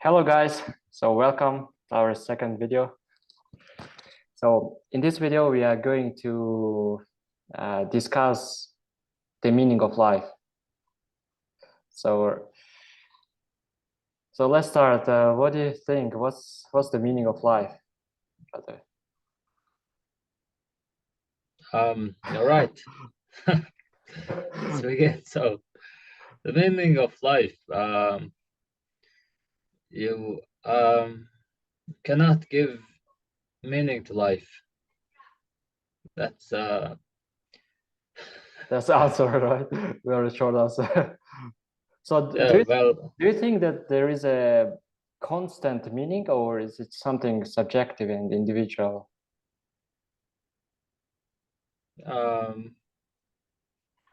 Hello guys, so welcome to our second video. So in this video we are going to discuss the meaning of life. So let's start. What do you think? What's the meaning of life? You're right. Let's begin. So the meaning of life, you cannot give meaning to life. That's the answer, right? Very short answer. So yeah, well, do you think that there is a constant meaning, or is it something subjective and individual?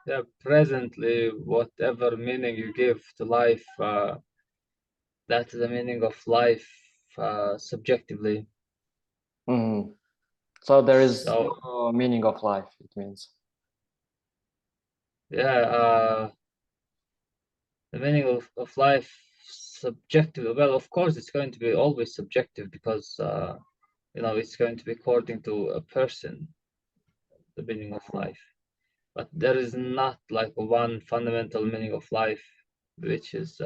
yeah, presently whatever meaning you give to life, that's the meaning of life, subjectively. Mm-hmm. So there is So no meaning of life, it means. yeah, the meaning of life subjective. Well, of course it's going to be always subjective because it's going to be according to a person, the meaning of life. But there is not like one fundamental meaning of life, which is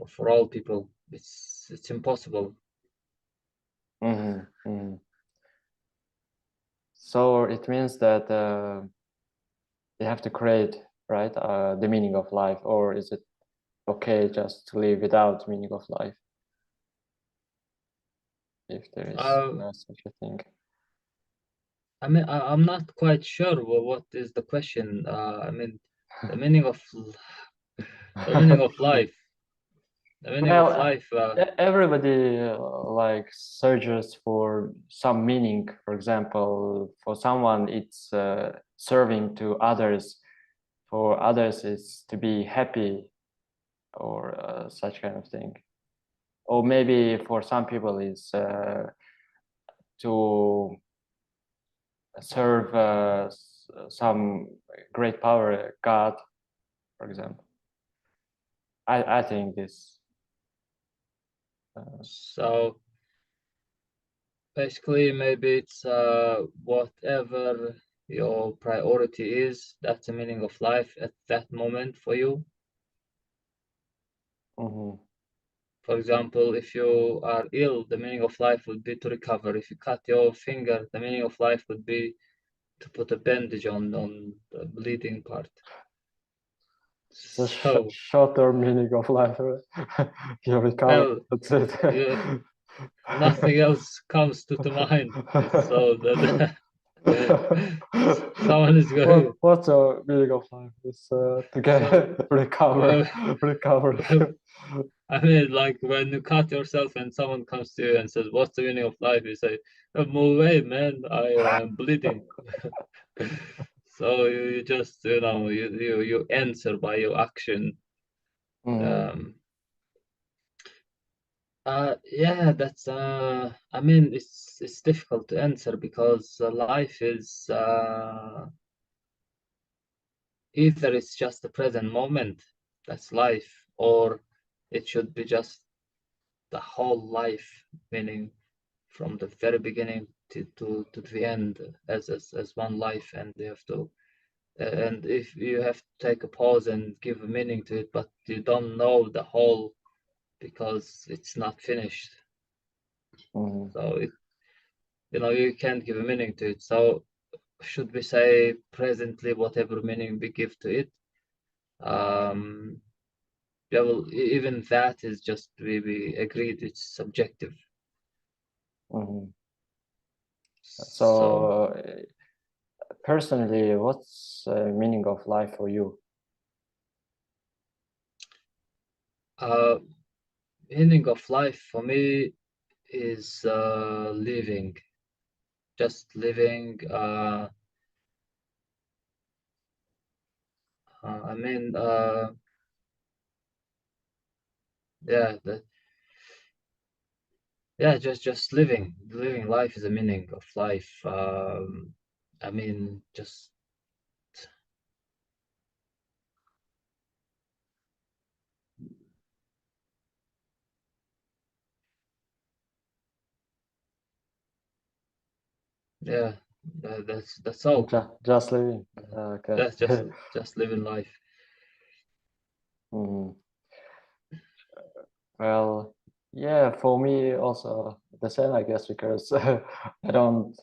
for all people. It's impossible. Mm-hmm. Mm-hmm. So it means that you have to create, right, the meaning of life, or is it okay just to live without meaning of life, if there is Uh, no such a thing? I mean, I'm not quite sure what is the question. I mean, the meaning of the meaning of life. The meaning of Well, life. everybody like searches for some meaning. For example, for someone it's serving to others, for others it's to be happy, or such kind of thing. Or maybe for some people it's to serve some great power, God, for example. I think this. So basically, maybe it's whatever your priority is. That's the meaning of life at that moment for you. Mhm. For example, if you are ill, the meaning of life would be to recover. If you cut your finger, the meaning of life would be to put a bandage on the bleeding part. It's a So, shorter meaning of life. You recover. well, That's it. nothing else comes to mind. So that someone is going. What's the meaning of life? Is to So, get recover, well, recovery. well, I mean, like when you cut yourself and someone comes to you and says, "What's the meaning of life?" You say, "Oh, move away, man. I'm bleeding." So you just you answer by your action. Mm, Um, yeah, that's I mean, it's difficult to answer because life is either it's just the present moment, that's life, or it should be just the whole life, meaning from the very beginning to the end as one life, and you have to and if you have to take a pause and give a meaning to it, but you don't know the whole because it's not finished. mm. So you can't give a meaning to it. So should we say presently whatever meaning we give to it? Um, yeah, well, even that is just we agreed it's subjective. Mhm. So So, personally, what's meaning of life for you? uh, meaning of life for me is living, just living. I mean, yeah, yeah, just living life is a meaning of life. I mean, just Yeah, that's all. Just living. Okay. That's just living life. Mhm. Well, yeah, for me also the same, I guess, because I don't.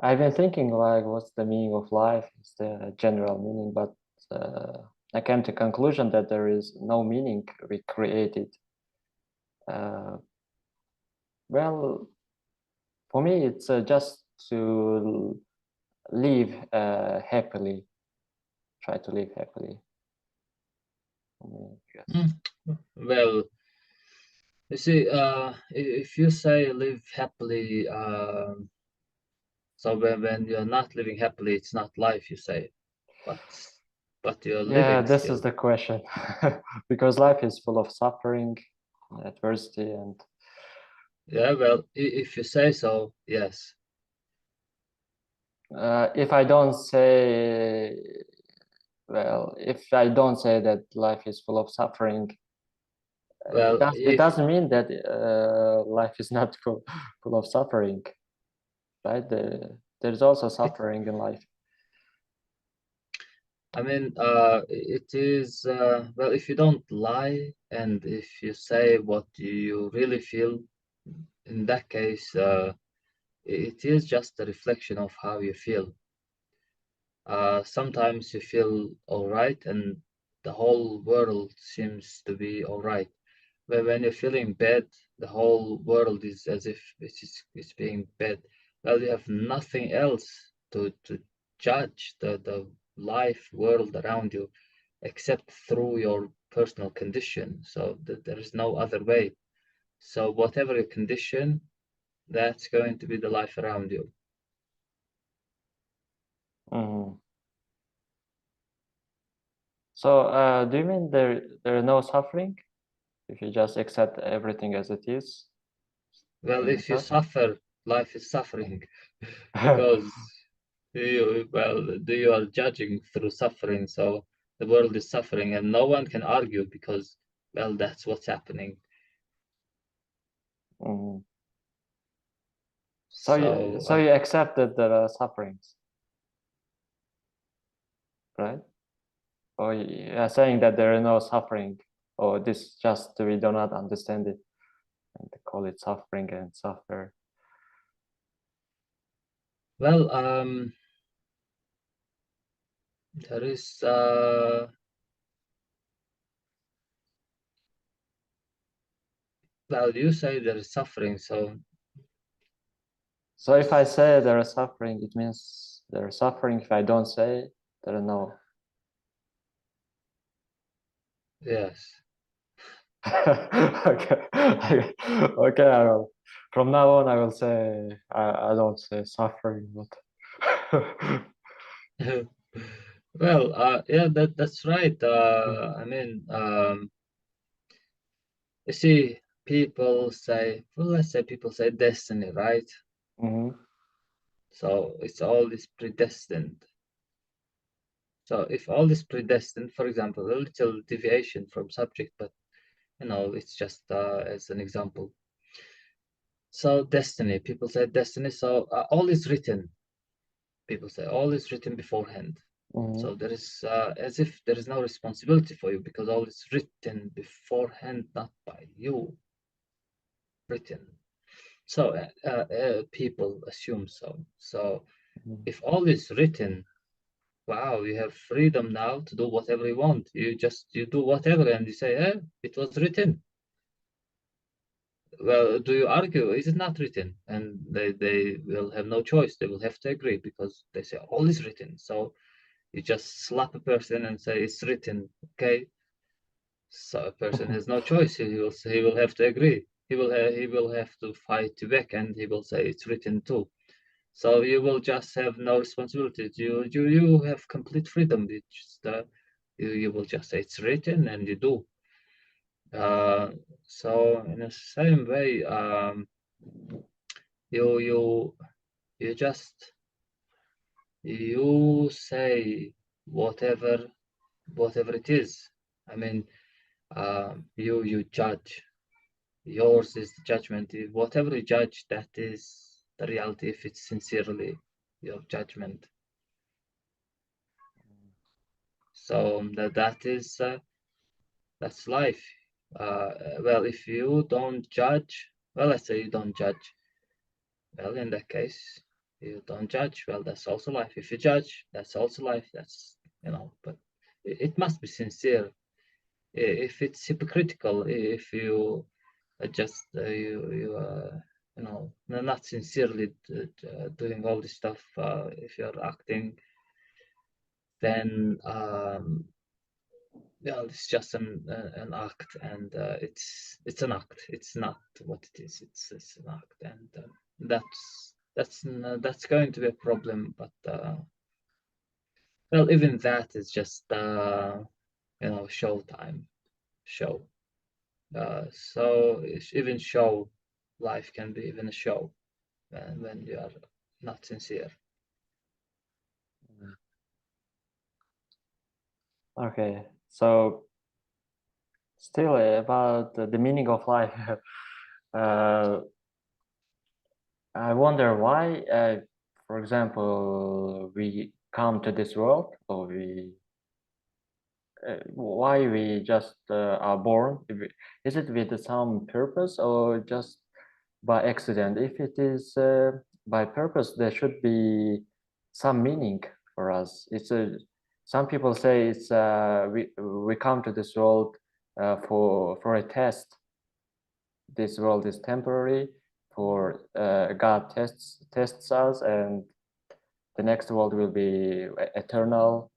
I've been thinking like, what's the meaning of life? Is the general meaning, but I came to conclusion that there is no meaning we created. Uh, well, for me, it's just to live happily. Try to live happily. Yes. Mm. Well, you see, if you say live happily, so when you're not living happily, it's not life, you say, but you're Yeah, living this is still. the question, because life is full of suffering, adversity, and Yeah, well, if you say so, yes. if I don't say, well, if I don't say that life is full of suffering, Well, it if doesn't mean that life is not full of suffering, right? There's also it, suffering in life. I mean, it is, well, if you don't lie and if you say what you really feel, in that case, it is just a reflection of how you feel. Sometimes you feel all right and the whole world seems to be all right. But when you're feeling bad, the whole world is as if it's being bad. Well, you have nothing else to judge the life world around you except through your personal condition. So there is no other way. So whatever your condition, that's going to be the life around you. Mhm. So, do you mean there are no suffering if you just accept everything as it is Well, in if you nature? suffer, life is suffering because you are judging through suffering, so the world is suffering, and no one can argue because, well, that's what's happening. Mhm. So, So you accept that there are sufferings, right? Or you are saying that there are no suffering, or this just we do not understand it and call it suffering and suffer. well, there is, well, you say there is suffering, so So if I say there is suffering, it means there is suffering. If I don't say, there are no. yes. Okay. Okay. I will. From now on, I will say I don't say suffering, but. Well, yeah, that's right. I mean, you see, people say, well, let's say people say destiny, right? Mhm. So it's all is predestined. So if all is predestined, for example, a little deviation from subject, but it's just as an example. So destiny, people say destiny. So all is written. People say all is written beforehand. Mhm. So there is as if there is no responsibility for you because all is written beforehand, not by you. Written. So people assume so. So Mhm. if all is written, wow, you have freedom now to do whatever you want. You do whatever and you say, it was written. Well, do you argue? Is it not written? And they will have no choice. They will have to agree because they say all is written. So you just slap a person and say it's written, okay? So a person has no choice. He will have to agree. He will have to fight back and he will say it's written too. So you will just have no responsibility. You have complete freedom. You will just say it's written and you do. Uh, so in the same way, you you you just you say whatever it is. I mean, you judge. Yours is the judgment. Whatever you judge, the reality if it's sincerely your judgment. So that's life. Well, if you don't judge, well, let's say you don't judge. Well, in that case, you don't judge. Well, that's also life. If you judge, that's also life. That's, but it must be sincere. If it's hypocritical, if you just not sincerely doing all this stuff, if you're acting, then yeah, it's just an act, and it's an act. It's not what it is. It's an act, and that's going to be a problem. But well, even that is just show time, show. So even show life can be even a show when you are not sincere. Okay, so still about the meaning of life. I wonder why, for example, we come to this world, or why we just are born. Is it with some purpose or just by accident? If it is by purpose, there should be some meaning for us. Some people say it's we come to this world for a test. This world is temporary. For God tests us, and the next world will be eternal.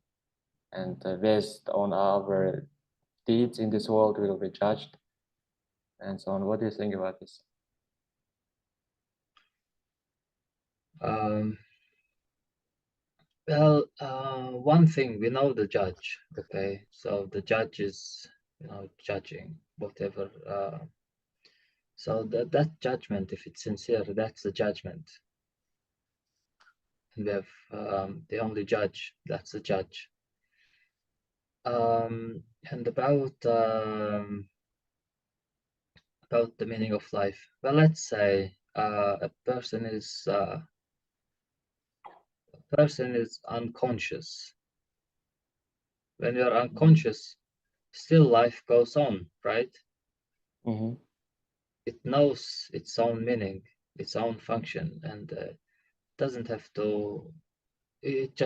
And based on our deeds in this world, we will be judged, and so on. What do you think about this? Well, one thing, we know the judge, okay? So the judge is, judging whatever. So that judgment, if it's sincere, that's the judgment. And we have the only judge, that's the judge. And about the meaning of life. Well, let's say a person is unconscious. When you're unconscious, still life goes on, right? Mm-hmm. It knows its own meaning, its own function, and doesn't have to. It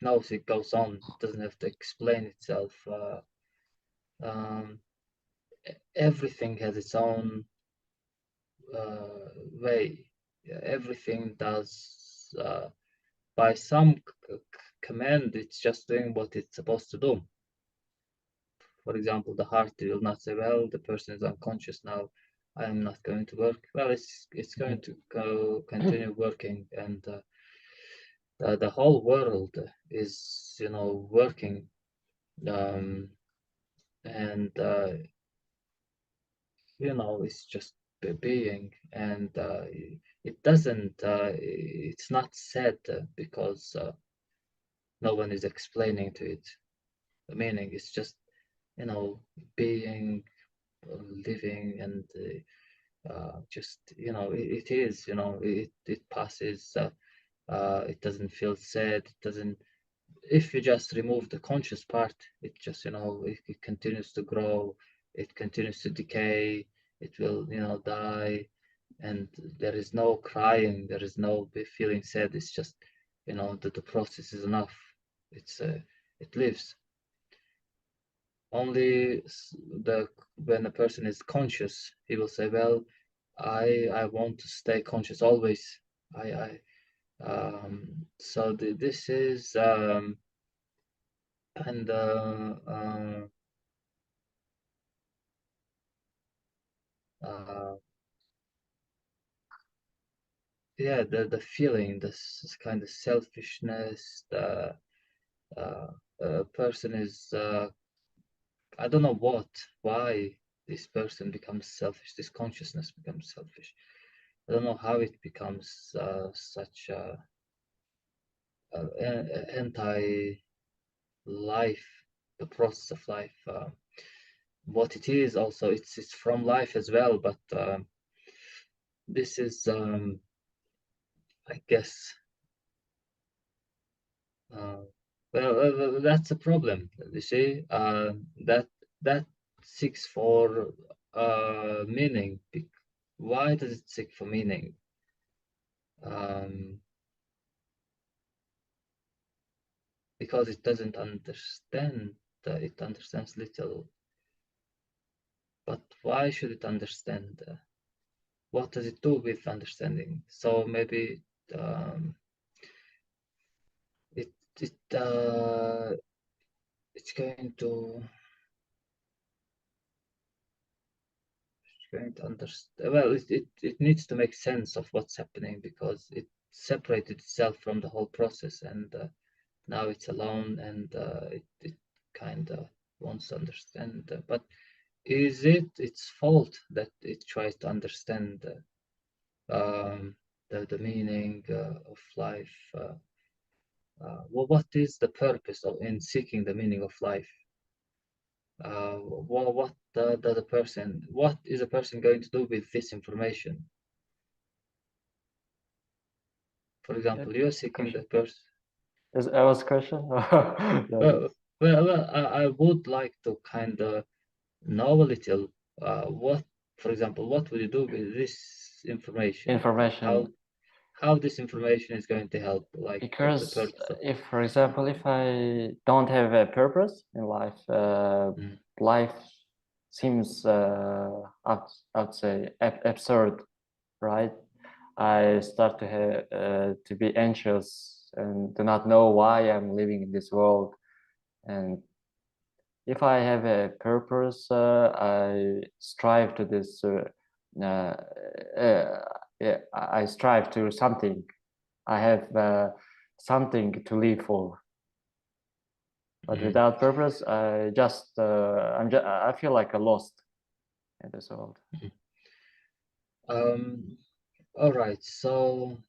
knows it goes on. It doesn't have to explain itself. Um, Everything has its own way. Yeah, everything does by some command. It's just doing what it's supposed to do. For example, the heart will not say, "Well, the person is unconscious now. I am not going to work." Well, it's going to continue working, and the whole world is working, um, and it's just being, and it doesn't. It's not said because no one is explaining to it the meaning. It's just being, living, and just it is. It passes. It doesn't feel sad. It doesn't. If you just remove the conscious part, it just it continues to grow. It continues to decay. It will die, and there is no crying. There is no feeling sad. It's just that the process is enough. It lives. Only when a person is conscious, he will say, "Well, I want to stay conscious always." I so this is and uh, yeah, the feeling, this kind of selfishness. A person is I don't know why this person becomes selfish. This consciousness becomes selfish. I don't know how it becomes such anti-life, the process of life. What it is also, it's from life as well, but this is I guess. Well, that's a problem. You see, that that seeks for meaning. Why does it seek for meaning? Because it doesn't understand. It understands little. But why should it understand? What does it do with understanding? So maybe it it it's going to understand. Well, it needs to make sense of what's happening because it separated itself from the whole process, and now it's alone, and it kind of wants to understand. But is it its fault that it tries to understand the meaning of life? Well, what is the purpose of in seeking the meaning of life? What what is a person going to do with this information? For example, you're seeking the person. Is that was a question? Well, I would like to kind of know a little. What, for example, what will you do with this information? Information. How this information is going to help? Like, what's the Because purpose of? if, for example, if I don't have a purpose in life, life seems, I'd say, absurd, right? I start to have to be anxious and do not know why I'm living in this world. And if I have a purpose, I strive to this. Yeah, I strive to something. I have something to live for. But without purpose, I feel like a lost in this world. All right. So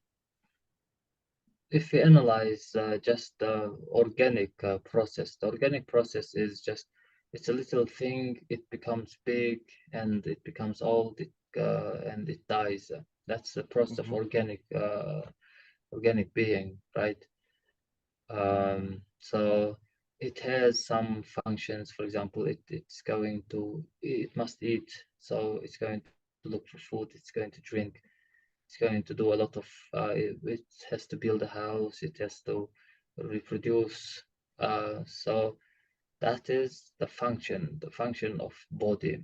if we analyze just the organic process, the organic process is just, it's a little thing, it becomes big and it becomes old, and it dies. That's the process of organic being, right? So it has some functions. For example, it must eat, so it's going to look for food, it's going to drink, it's going to do a lot of it has to build a house, it has to reproduce. So that is the function of body.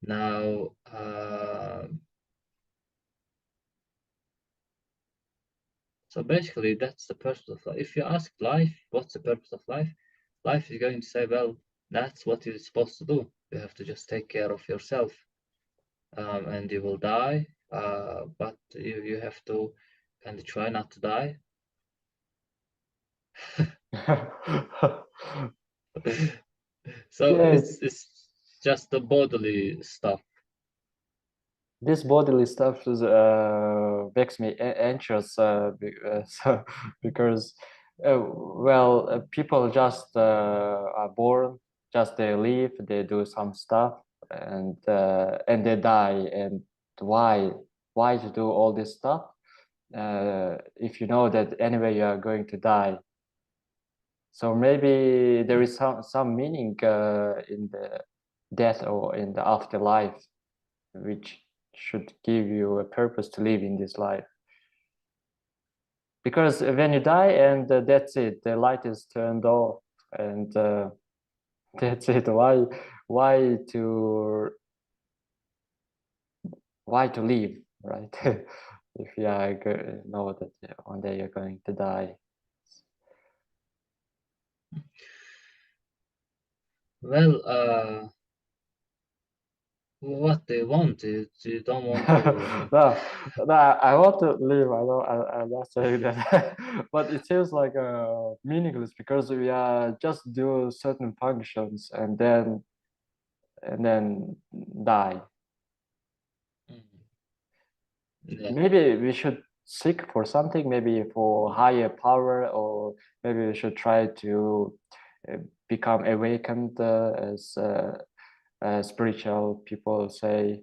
Now so basically that's the purpose of life. If you ask life what's the purpose of life, life is going to say, well, that's what you're supposed to do. You have to just take care of yourself, and you will die, but you have to kind of try not to die. So Yeah, it's just the bodily stuff. this bodily stuff is, makes me anxious so, because people just are born, just they live, they do some stuff, and they die. And why to do all this stuff if you know that anyway you are going to die? So maybe there is some meaning in the death or in the afterlife, which should give you a purpose to live in this life. Because when you die and that's it, the light is turned off, and that's it. Why to why to live, right? If you know that one day you're going to die. Well, what they want is you don't want to. No, no, I want to live. I'm not saying that, but it seems like meaningless because we are just do certain functions and then die. Yeah. Maybe we should seek for something, maybe for higher power, or maybe we should try to become awakened, as spiritual people say.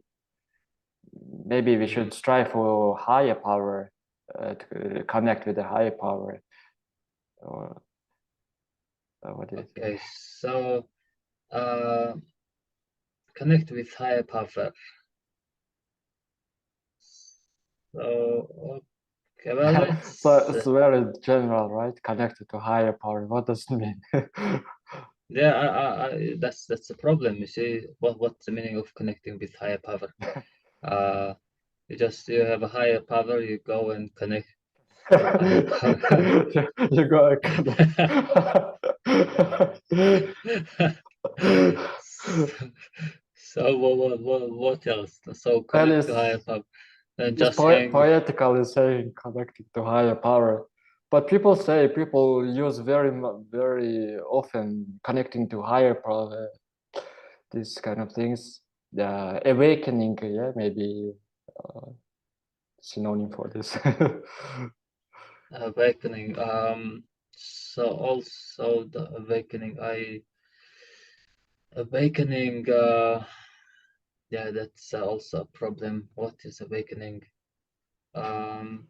Maybe we should strive for higher power to connect with a higher power, or what do you think? Okay, so connect with higher power. So okay, well, So let's it's very general, right? Connected to higher power. What does it mean? yeah, that's the problem. You see, what's the meaning of connecting with higher power? You have a higher power, you go and connect to higher power. You go and connect. So what else? So Well, connect to higher power and it's just hang. poetically saying connected to higher power, but people use very often connecting to higher power, these kind of things. Awakening, yeah, maybe uh, synonym for this. Awakening. So also the awakening. Awakening. Yeah, that's also a problem. What is awakening? Um,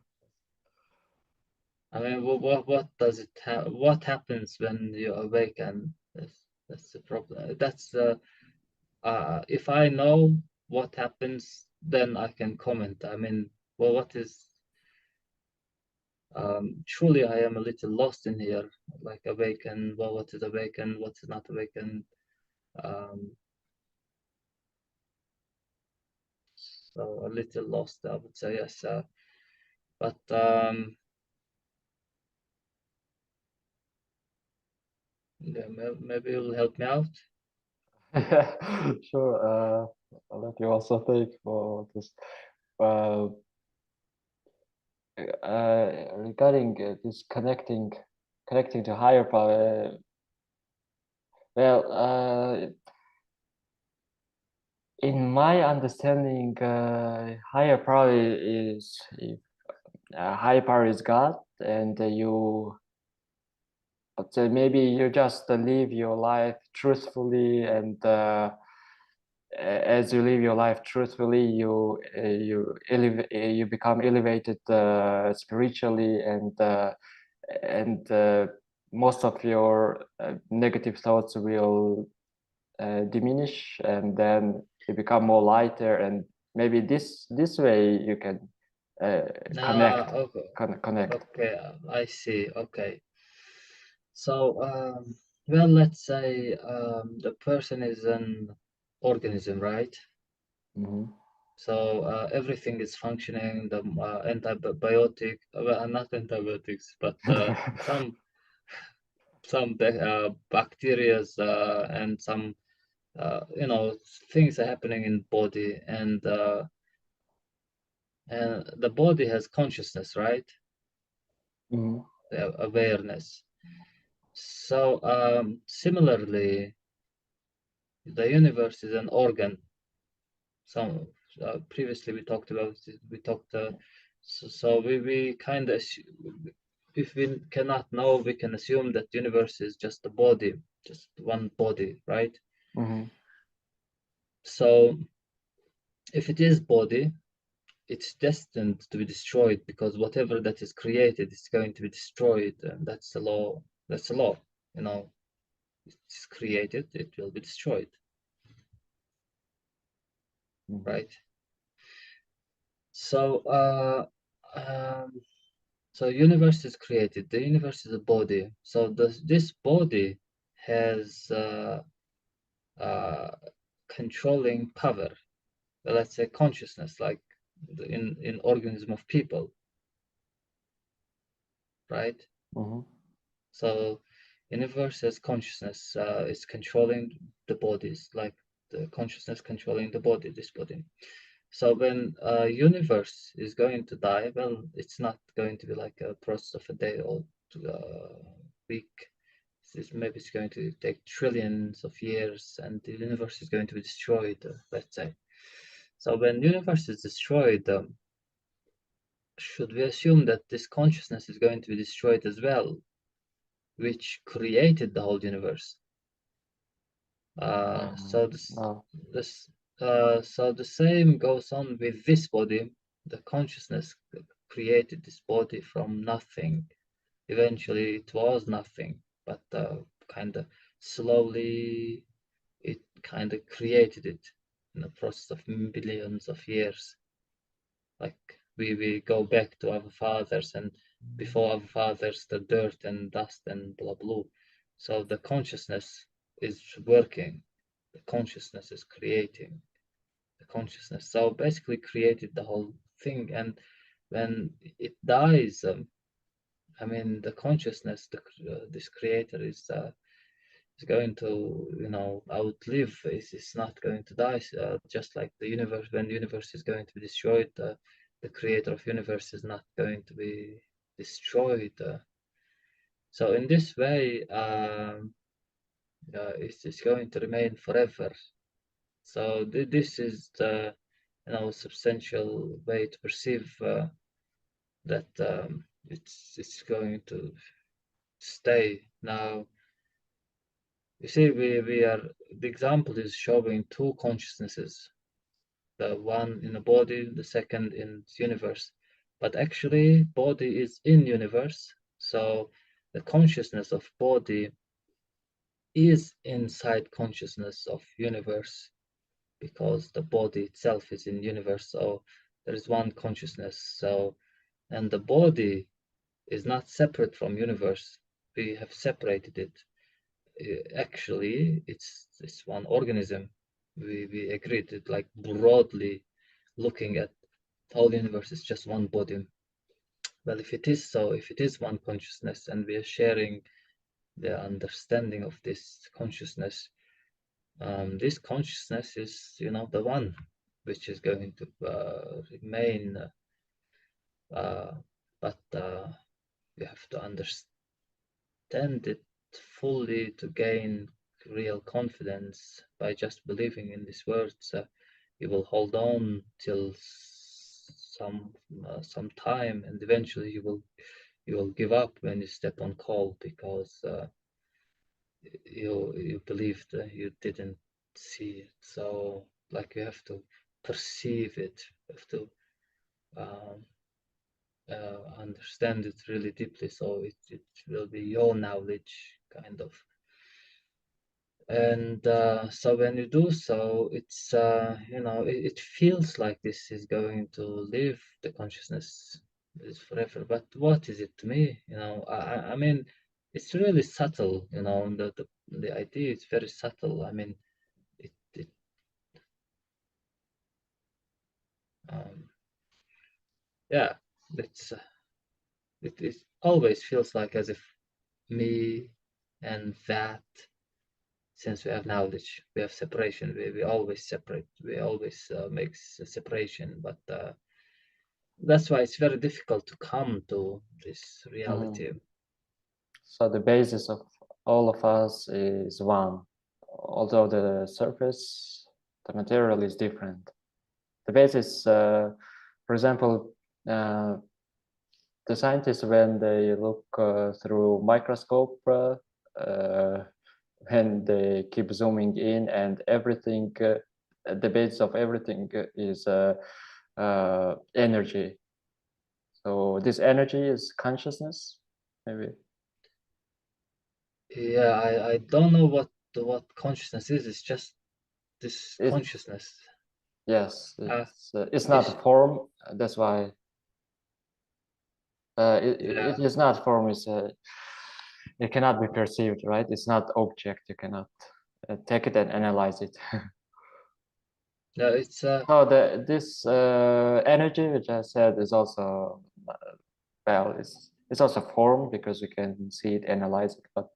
I mean, what does it what happens when you awaken? That's the problem. If I know what happens, then I can comment. I mean, well, what is truly I am a little lost in here. Like awaken, well, what is awaken? What is not awaken? Um, so a little lost, I would say, yes. But yeah, maybe you'll help me out. Yeah, sure. I'll let you also think for this. Uh, Regarding this connecting to higher power. Well, in my understanding, higher power is if higher power is God, and but maybe you just live your life truthfully, and as you live your life truthfully, you become elevated spiritually, and most of your negative thoughts will diminish, and then you become more lighter, and maybe this way you can connect Okay, connect. okay, I see. Okay. So, well, let's say the person is an organism, right? Mhm. So everything is functioning. The antibiotic, well, not antibiotics, but some bacterias and some things are happening in body, and the body has consciousness, right? Mhm. Awareness. So similarly, the universe is an organ. Some previously we talked about it. We talked. So we kind of, if we cannot know, we can assume that universe is just a body, just one body, right? Mhm. So if it is body, it's destined to be destroyed, because whatever that is created is going to be destroyed, and that's the law. That's the law. You know, it's created, it will be destroyed, Mhm. right? So um, so universe is created. The universe is a body. So this body has uh, controlling power. Let's say consciousness, like in organism of people, right? Mhm. So universe has consciousness is controlling the bodies, like the consciousness controlling the body, this body. So when universe is going to die, well, it's not going to be like a process of a day or week. Maybe it's going to take trillions of years, and the universe is going to be destroyed, let's say. So when universe is destroyed, should we assume that this consciousness is going to be destroyed as well, which created the whole universe? So No. this so the same goes on with this body, the consciousness. created this body from nothing. Eventually, it was nothing, but kind of slowly it kind of created it in the process of billions of years. Like we go back to our fathers, and before our fathers, the dirt and dust and blah blah. So the consciousness is working, the consciousness is creating, the consciousness. So basically, created the whole thing, and when it dies, I mean, the consciousness, this creator is going to, outlive. It's not going to die. Just like the universe, when the universe is going to be destroyed, the creator of universe is not going to be destroyed. So in this way, it's going to remain forever. So this is the, substantial way to perceive that it's going to stay. Now, you see, we are, the example is showing two consciousnesses, the one in the body, the second in the universe. But actually, body is in universe, so the consciousness of body is inside consciousness of universe, because the body itself is in universe. So there is one consciousness. So, and the body is not separate from universe. We have separated it. Actually, it's one organism. We agreed that, like, broadly looking at whole universe is just one body. Well, if it is so, if it is one consciousness, and we are sharing the understanding of this consciousness, this consciousness is, the one which is going to remain. But you have to understand it fully to gain real confidence. By just believing in these words, you will hold on till some time, and eventually you will give up when you step on coal, because you believed you didn't see it. So, like, you have to perceive it, you have to um, understand it really deeply, so it will be your knowledge, kind of. And so when you do so, it's it feels like this is going to live, the consciousness is forever. But what is it to me? I mean, it's really subtle. The idea is very subtle. I mean, it yeah, it's it always feels like as if me and that, since we have knowledge, we have separation. We always separate. We always make separation. But that's why it's very difficult to come to this reality. So the basis of all of us is one, although the surface, the material is different. The basis, for example, the scientists, when they look through microscope, when they keep zooming in, and everything, the base of everything is energy. So this energy is consciousness, maybe. Yeah, I don't know what consciousness is. It's just this consciousness. Yes, it's not a form. That's why it is not form. It cannot be perceived, right? It's not object. You cannot take it and analyze it. No, it's so this energy, which I said, is also well, it's also form, because we can see it, analyze it, but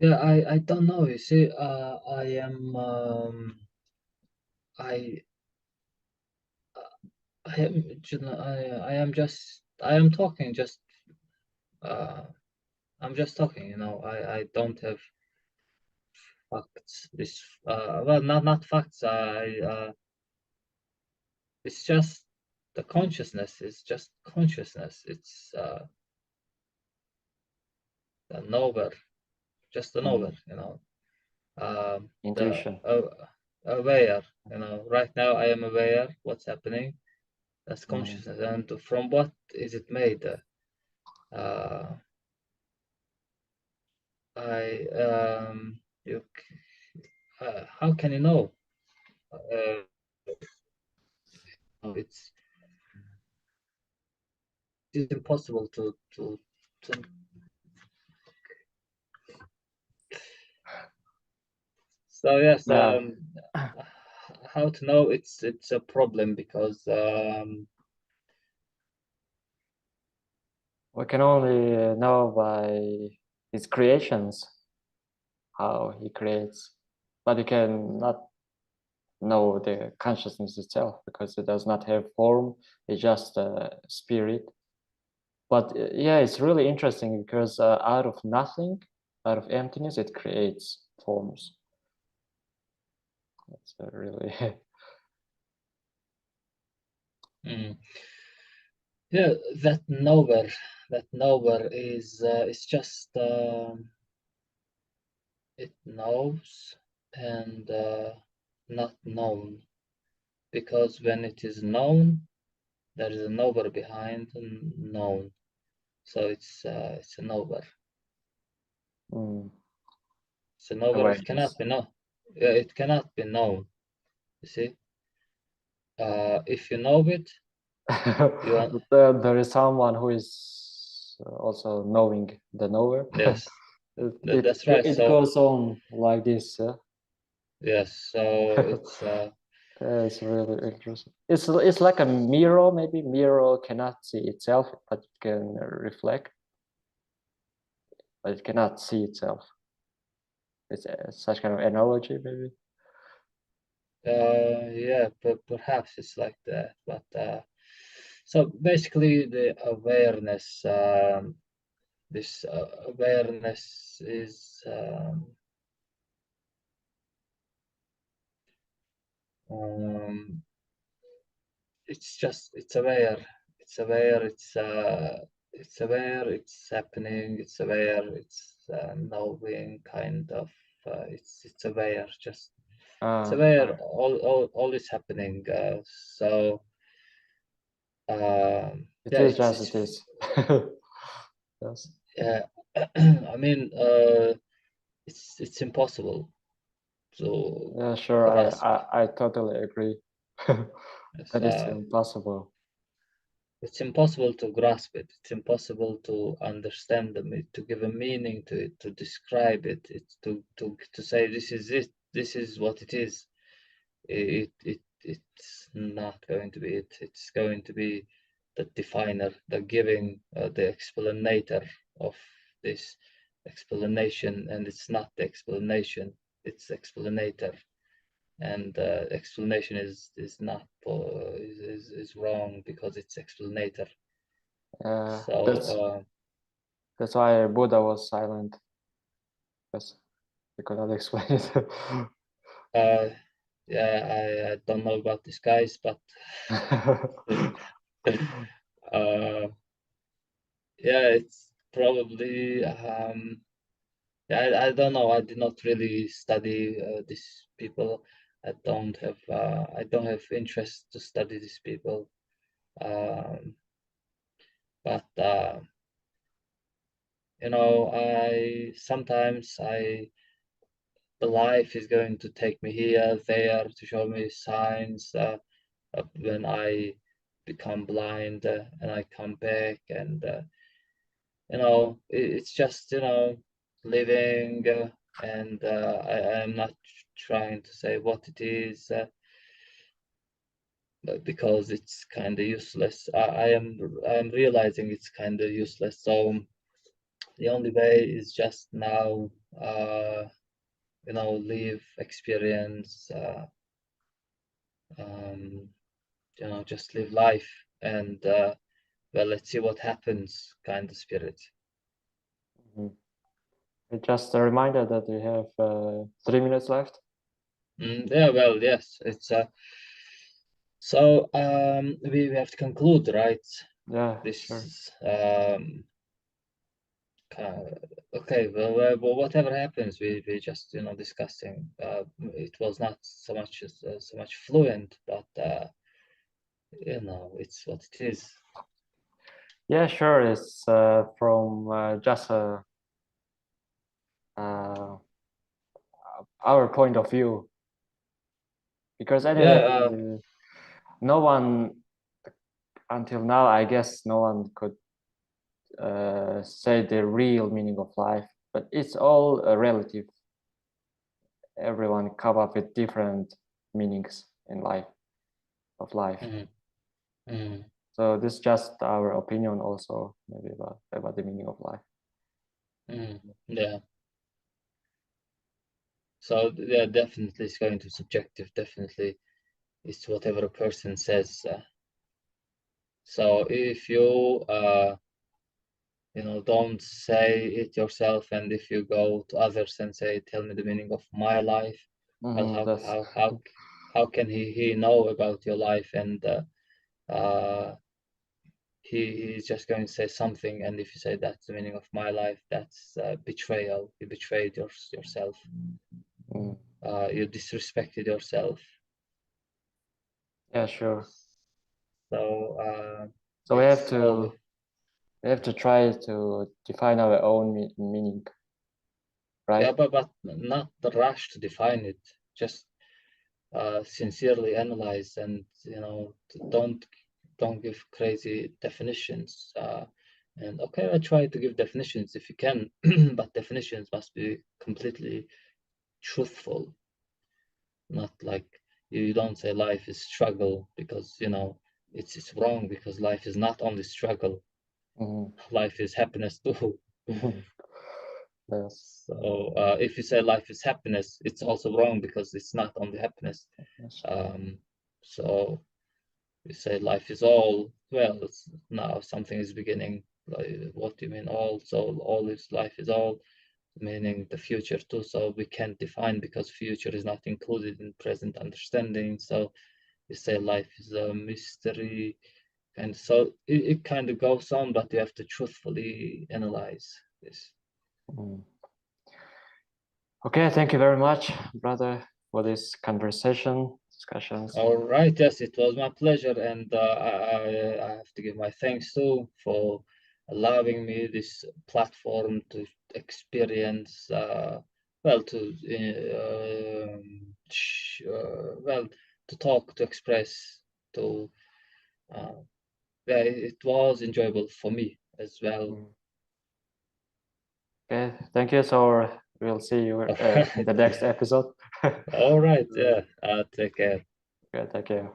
yeah, I don't know. You see, I am I am I am just I am talking just I'm just talking. I don't have facts. This well, not facts. It's just the consciousness. It's just consciousness. It's the knower, just the knower. intuition. The aware. Right now I am aware what's happening. That's consciousness. And from what is it made? You, how can you know? It's impossible to So yes, Yeah, how to know? It's a problem because we can only know by his creations, how he creates, but you can not know the consciousness itself because it does not have form. It's just a spirit. But yeah, it's really interesting because out of nothing, out of emptiness, it creates forms. That's really mm, yeah, that knower is just it knows and not known, because when it is known, there is a knower behind known, so it's a knower. mm, It's a knower. It awareness. cannot be known. Yeah, it cannot be known. You see, if you know it, you are There is someone who is also knowing the knower. yes. it, That's right. it So goes on like this. yes, so It's really interesting. It's like a mirror. Maybe mirror cannot see itself, but it can reflect, but it cannot see itself. It's such kind of analogy, maybe. yeah, but perhaps it's like that. But so basically, the awareness, this awareness is um, it's just it's aware, it's aware, it's happening, it's aware, it's knowing kind of, it's aware, just it's aware, Uh, all is happening. So it yeah, is just it is. Yes. yeah. I mean, it's impossible to Yeah, sure. grasp. I totally agree. It's, That is impossible. it's impossible to grasp it. It's impossible to understand them, to give a meaning to it, to describe it. It's to say this is it. This is what it is. It's not going to be it. It's going to be the definer, the giving, the explanator of this explanation, and it's not the explanation. It's explanator, and explanation is not is wrong because it's explanator. So That's why Buddha was silent because he could not explain it. yeah, I don't know about these guys, but uh, yeah, it's probably yeah, I don't know. I did not really study these people. I don't have interest to study these people. Um, but I sometimes I the life is going to take me here, there to show me signs when I become blind, and I come back, and it's just living, and I am not trying to say what it is, but because it's kind of useless. I am realizing it's kind of useless. So the only way is just now, live, experience, um, just live life, and well, let's see what happens, kind of spirit. Mhm. It's just a reminder that we have 3 minutes left. Yeah, well, yes, it's so we have to conclude, right? Yeah, sure. This okay, well, whatever happens, we just discussing. It was not so much fluent, but you know, it's what it is. Yeah, sure. It's from just uh, our point of view, because anyway, Yeah, no one until now, I guess, no one could say the real meaning of life, but it's all relative. Everyone come up with different meanings in life of life. mm, mm, So this is just our opinion also maybe about the meaning of life. yeah. So yeah, definitely it's going to subjective. Definitely, it's whatever a person says. So if you don't say it yourself, and if you go to others and say, "Tell me the meaning of my life," well, Mm-hmm, that's how can he know about your life? And uh, he's just going to say something, and if you say that's the meaning of my life, that's betrayal. You betrayed yourself. mm, You disrespected yourself. yeah, sure. So So it's all. we have to try to define our own meaning, right? Yeah, but not the rush to define it. Just sincerely analyze, and don't give crazy definitions. And okay, I try to give definitions if you can, but definitions must be completely truthful. Not like you don't say life is struggle, because it's wrong, because life is not only struggle. Mm-hmm. Life is happiness too. Yes. So if you say life is happiness, it's also wrong, because it's not only happiness. Yes. So we say life is all. Well, it's now something is beginning. Like, what do you mean all? So all is life is all, meaning the future too. So we can't define, because future is not included in present understanding. So we say life is a mystery, and so it kind of goes on, but you have to truthfully analyze this. Mm. Okay, thank you very much, brother, for this discussions. All right, yes, it was my pleasure, and I have to give my thanks too for allowing me this platform to experience, well, to well, to talk, to express, to uh, yeah, it was enjoyable for me as well. Mm. Okay, thank you. So we'll see you All in the right, next episode. all right, yeah, take care. Okay, thank you.